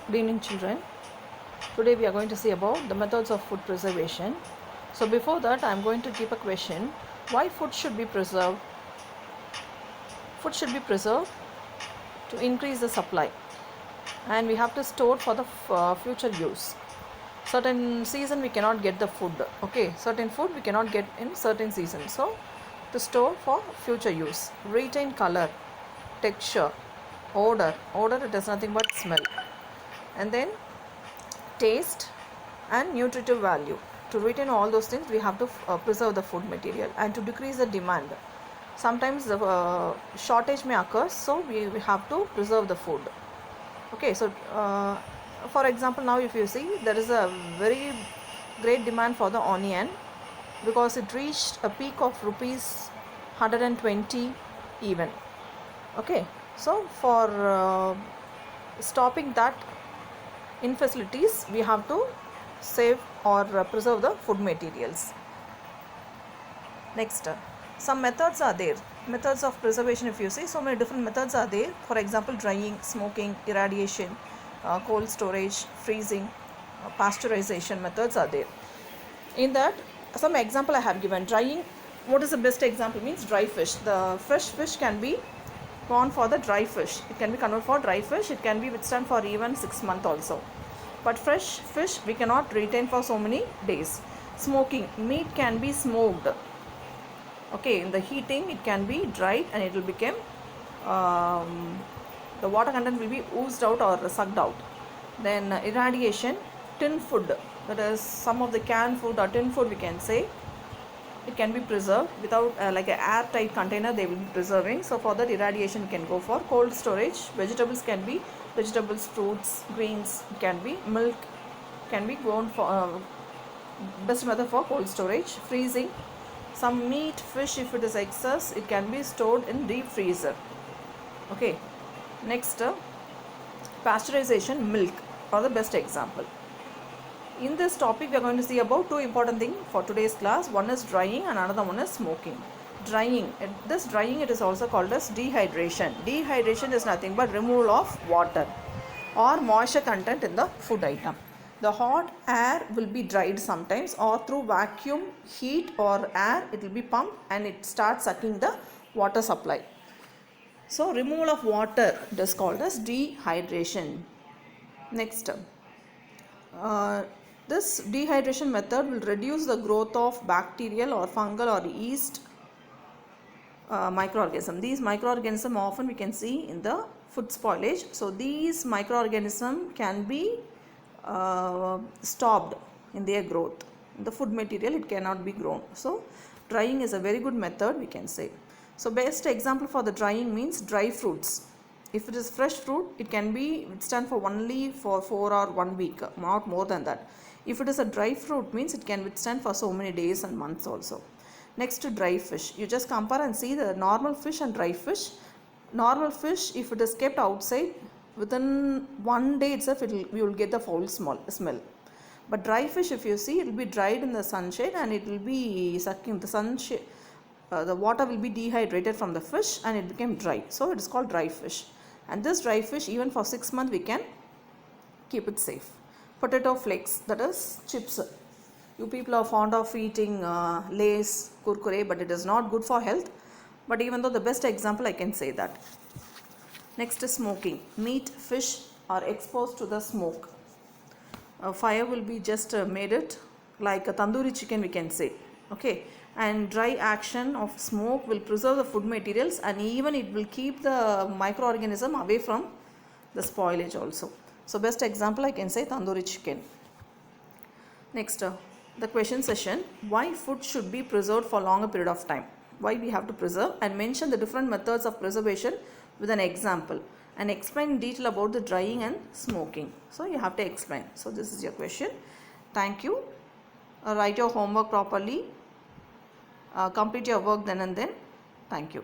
Good evening, children. Today we are going to see about the methods of food preservation. So before that, I am going to keep a question. Why food should be preserved? Food should be preserved to increase the supply, and we have to store for the future use. Certain season we cannot get the food. Okay, certain food we cannot get in certain season. So to store for future use. Retain color, texture, odor. Odor, it is nothing but smell. And then taste and nutritive value. To retain all those things, we have to preserve the food material, and to decrease the demand. Sometimes the shortage may occur, so we have to preserve the food. Okay, so for example, now if you see, there is a very great demand for the onion because it reached a peak of rupees 120 even. Okay, so for stopping that infacilities, we have to save or preserve the food materials. Next, some methods are there. Methods of preservation, if you see, so many different methods are there. For example, drying, smoking, irradiation, cold storage, freezing, pasteurization methods are there. In that, some example I have given. Drying, what is the best example? Means dry fish. The fresh fish can be gone for the dry fish. It can be converted for dry fish. It can be withstand for even 6 months also. But fresh fish we cannot retain for so many days. Smoking, meat can be smoked. Okay, in the heating it can be dried and it will become the water content will be oozed out or sucked out. Then irradiation, tin food, that is some of the canned food or tin food we can say, it can be preserved without like an airtight container they will be preserving. So for that, irradiation can go for. Cold storage, vegetables can be vegetables, fruits, greens, it can be milk, can be grown for best method for cold storage. Freezing, some meat, fish, if it is excess, it can be stored in deep freezer. Okay, next pasteurization, milk are the best example. In this topic, we are going to see about two important things for today's class. One is drying and another one is smoking. Drying, this drying it is also called as dehydration. Dehydration is nothing but removal of water or moisture content in the food item. The hot air will be dried sometimes, or through vacuum, heat or air it will be pumped and it starts sucking the water supply. So removal of water, it is called as dehydration. Next, this dehydration method will reduce the growth of bacterial or fungal or yeast microorganism. These microorganisms often we can see in the food spoilage. So these microorganisms can be stopped in their growth. In the food material it cannot be grown. So drying is a very good method we can say. So best example for the drying means dry fruits. If it is fresh fruit, it can be withstand for only for 4 or 1 week, not more than that. If it is a dry fruit, means it can withstand for so many days and months also. Next to dry fish, you just compare and see the normal fish and dry fish. Normal fish, if it is kept outside, within 1 day itself, we will get the foul smell. But dry fish, if you see, it will be dried in the sunshade and it will be sucking the sunshade. The water will be dehydrated from the fish and it became dry. So it is called dry fish. And this dry fish, even for 6 months, we can keep it safe. Potato flakes, that is chips. You people are fond of eating Lay's, Kurkure, but it is not good for health. But even though the best example, I can say that. Next is smoking. Meat, fish are exposed to the smoke. Fire will be just made it like a tandoori chicken, we can say. Okay, and dry action of smoke will preserve the food materials and even it will keep the microorganism away from the spoilage also. So best example I can say tandoori chicken. Next, the question session. Why food should be preserved for longer period of time? Why we have to preserve, and mention the different methods of preservation with an example and explain in detail about the drying and smoking. So you have to explain. So this is your question. Thank you. Write your homework properly. Complete your work then and then. Thank you.